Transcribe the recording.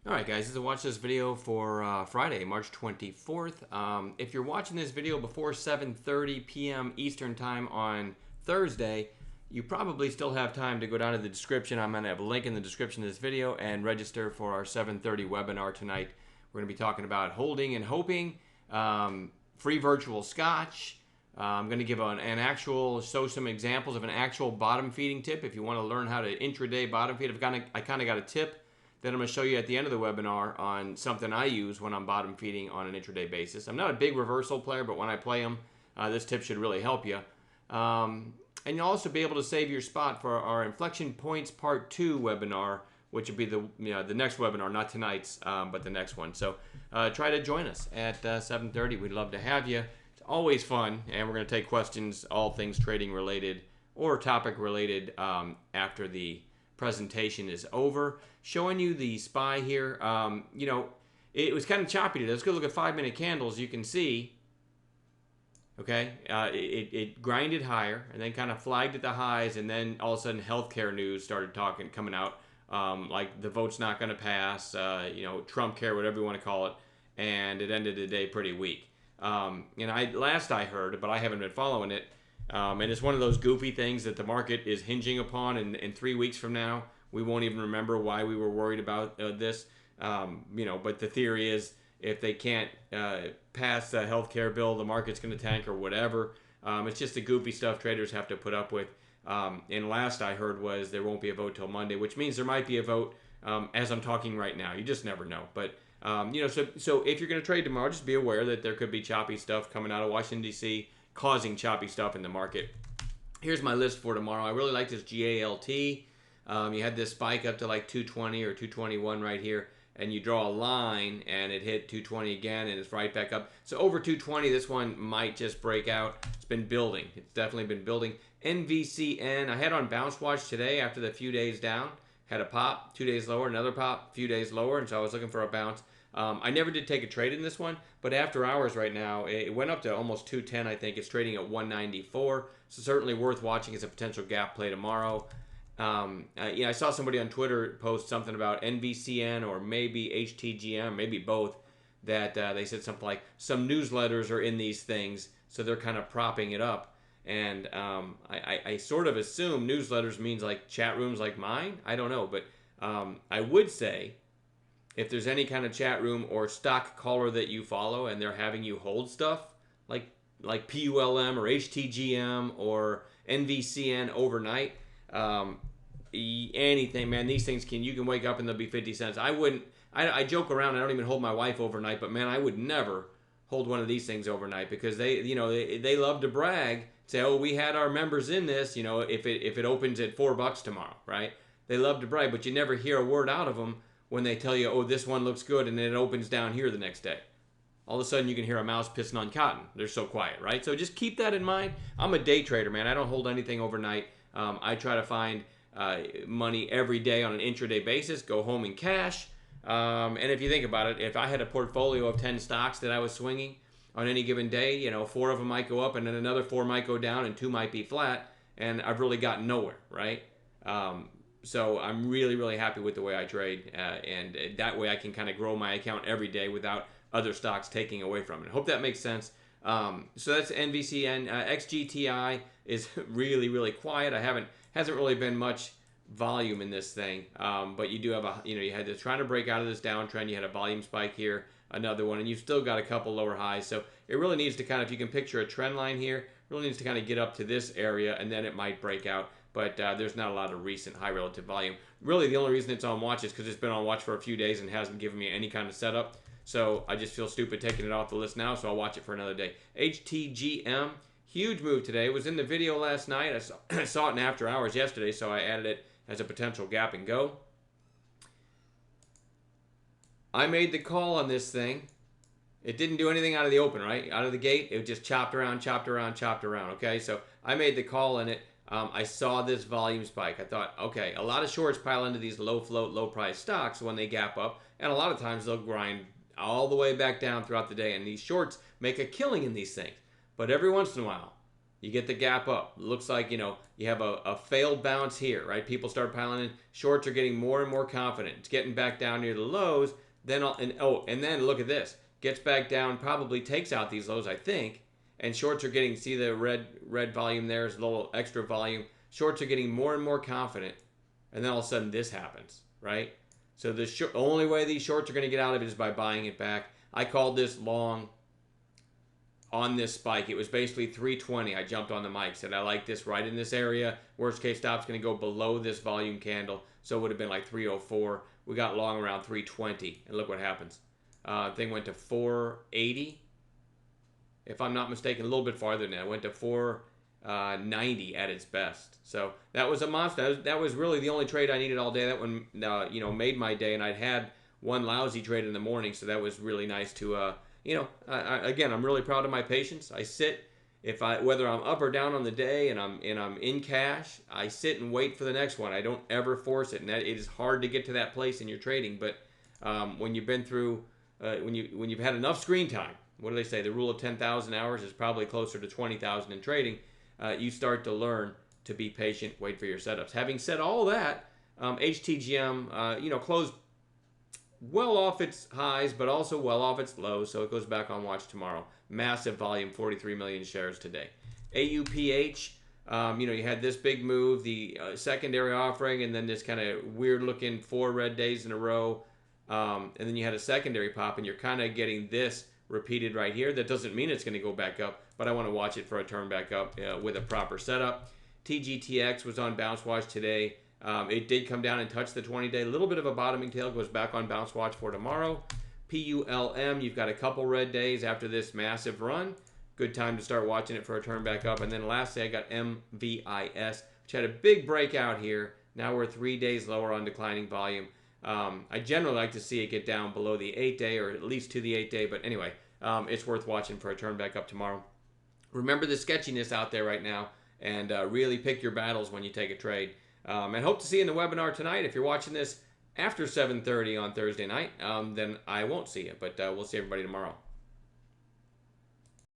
Alright guys, this is watch this video for Friday, March 24th. If you're watching this video before 7:30 p.m. Eastern Time on Thursday, you probably still have time to go down to the description. I'm going to have a link in the description of this video and register for our 7:30 webinar tonight. We're going to be talking about holding and hoping, free virtual scotch. I'm going to give show some examples of an actual bottom feeding tip. If you want to learn how to intraday bottom feed, I kind of got a tip that I'm going to show you at the end of the webinar on something I use when I'm bottom feeding on an intraday basis. I'm not a big reversal player, but when I play them, this tip should really help you. And you'll also be able to save your spot for our Inflection Points Part 2 webinar, which will be the next webinar, not tonight's, but the next one. So try to join us at 7:30. We'd love to have you. It's always fun, and we're going to take questions, all things trading related or topic related after the presentation is over. Showing you the SPY here. It was kind of choppy today. Let's go look at 5-minute candles. You can see, okay, it grinded higher and then kind of flagged at the highs, and then all of a sudden healthcare news started coming out, like the vote's not going to pass, Trump care, whatever you want to call it, and it ended the day pretty weak. Last I heard, but I haven't been following it, and it's one of those goofy things that the market is hinging upon, and in 3 weeks from now, we won't even remember why we were worried about this. But the theory is if they can't pass a health care bill, the market's going to tank or whatever. It's just the goofy stuff traders have to put up with. And last I heard was there won't be a vote till Monday, which means there might be a vote as I'm talking right now. You just never know. But, so if you're going to trade tomorrow, just be aware that there could be choppy stuff coming out of Washington, D.C., causing choppy stuff in the market. Here's my list for tomorrow. I really like this GALT. You had this spike up to like 220 or 221 right here, and you draw a line, and it hit 220 again, and it's right back up. So over 220, this one might just break out. It's been building. It's definitely been building. NVCN, I had on bounce watch today after the few days down. Had a pop, 2 days lower, another pop, few days lower, and so I was looking for a bounce. I never did take a trade in this one, but after hours right now, it went up to almost 210, I think. It's trading at 194, so certainly worth watching as a potential gap play tomorrow. I saw somebody on Twitter post something about NVCN or maybe HTGM, maybe both, that they said something like some newsletters are in these things, so they're kind of propping it up. And I sort of assume newsletters means like chat rooms like mine. I don't know, but I would say if there's any kind of chat room or stock caller that you follow and they're having you hold stuff like PULM or HTGM or NVCN overnight, anything, man, these things you can wake up and they'll be 50 cents. I joke around, I don't even hold my wife overnight, but man, I would never hold one of these things overnight because they love to brag, say, oh, we had our members in this, if it opens at $4 tomorrow, right? They love to brag, but you never hear a word out of them when they tell you, oh, this one looks good, and then it opens down here the next day. All of a sudden you can hear a mouse pissing on cotton. They're so quiet, right? So just keep that in mind. I'm a day trader, man. I don't hold anything overnight. I try to find money every day on an intraday basis, go home in cash. And if you think about it, if I had a portfolio of 10 stocks that I was swinging on any given day, 4 of them might go up and then another 4 might go down and 2 might be flat, and I've really gotten nowhere, right? So I'm really, really happy with the way I trade, and that way I can kind of grow my account every day without other stocks taking away from it. I hope that makes sense. So that's NVCN. XGTI is really, really quiet. Hasn't really been much volume in this thing, but you do have you had to try to break out of this downtrend. You had a volume spike here, another one, and you've still got a couple lower highs. So it really needs to if you can picture a trend line here, it really needs to kind of get up to this area, and then it might break out. But there's not a lot of recent high relative volume. Really, the only reason it's on watch is because it's been on watch for a few days and hasn't given me any kind of setup. So I just feel stupid taking it off the list now, so I'll watch it for another day. HTGM, huge move today. It was in the video last night. I saw it in after hours yesterday, so I added it as a potential gap and go. I made the call on this thing. It didn't do anything out of the open, right? Out of the gate, it just chopped around, okay? So I made the call in it. I saw this volume spike. I thought, okay, a lot of shorts pile into these low float, low price stocks when they gap up, and a lot of times they'll grind all the way back down throughout the day, and these shorts make a killing in these things. But every once in a while, You get the gap up. Looks like, you have a failed bounce here, right? People start piling in. Shorts are getting more and more confident. It's getting back down near the lows. And then look at this. Gets back down, probably takes out these lows, I think. And shorts are getting, see the red volume there is a little extra volume. Shorts are getting more and more confident. And then all of a sudden this happens, right? So the only way these shorts are going to get out of it is by buying it back. I called this long on this spike. It was basically 320. I jumped on the mic, said I like this right in this area. Worst case stop's going to go below this volume candle, so it would have been like 304. We got long around 320, and look what happens. Thing went to 480, if I'm not mistaken, a little bit farther than that. It went to 490 at its best. So that was a monster. That was really the only trade I needed all day. That one, made my day, and I'd had one lousy trade in the morning, so that was really nice to, again, I'm really proud of my patience. I sit, whether I'm up or down on the day, and I'm in cash, I sit and wait for the next one. I don't ever force it, and that it is hard to get to that place in your trading. But when you've been through, when you've had enough screen time, what do they say? The rule of 10,000 hours is probably closer to 20,000 in trading. You start to learn to be patient, wait for your setups. Having said all that, HTGM, closed well off its highs, but also well off its lows, so it goes back on watch tomorrow. Massive volume, 43 million shares today. AUPH, you had this big move, the secondary offering, and then this kind of weird-looking 4 red days in a row, and then you had a secondary pop, and you're kind of getting this repeated right here. That doesn't mean it's going to go back up, but I want to watch it for a turn back up with a proper setup. TGTX was on bounce watch today. It did come down and touch the 20-day. A little bit of a bottoming tail, goes back on bounce watch for tomorrow. PULM, you've got a couple red days after this massive run. Good time to start watching it for a turn back up. And then lastly, I got MVIS, which had a big breakout here. Now we're 3 days lower on declining volume. I generally like to see it get down below the 8-day or at least to the 8-day. But anyway, it's worth watching for a turn back up tomorrow. Remember the sketchiness out there right now, and really pick your battles when you take a trade. And hope to see you in the webinar tonight. If you're watching this after 7:30 on Thursday night, then I won't see you. But we'll see everybody tomorrow.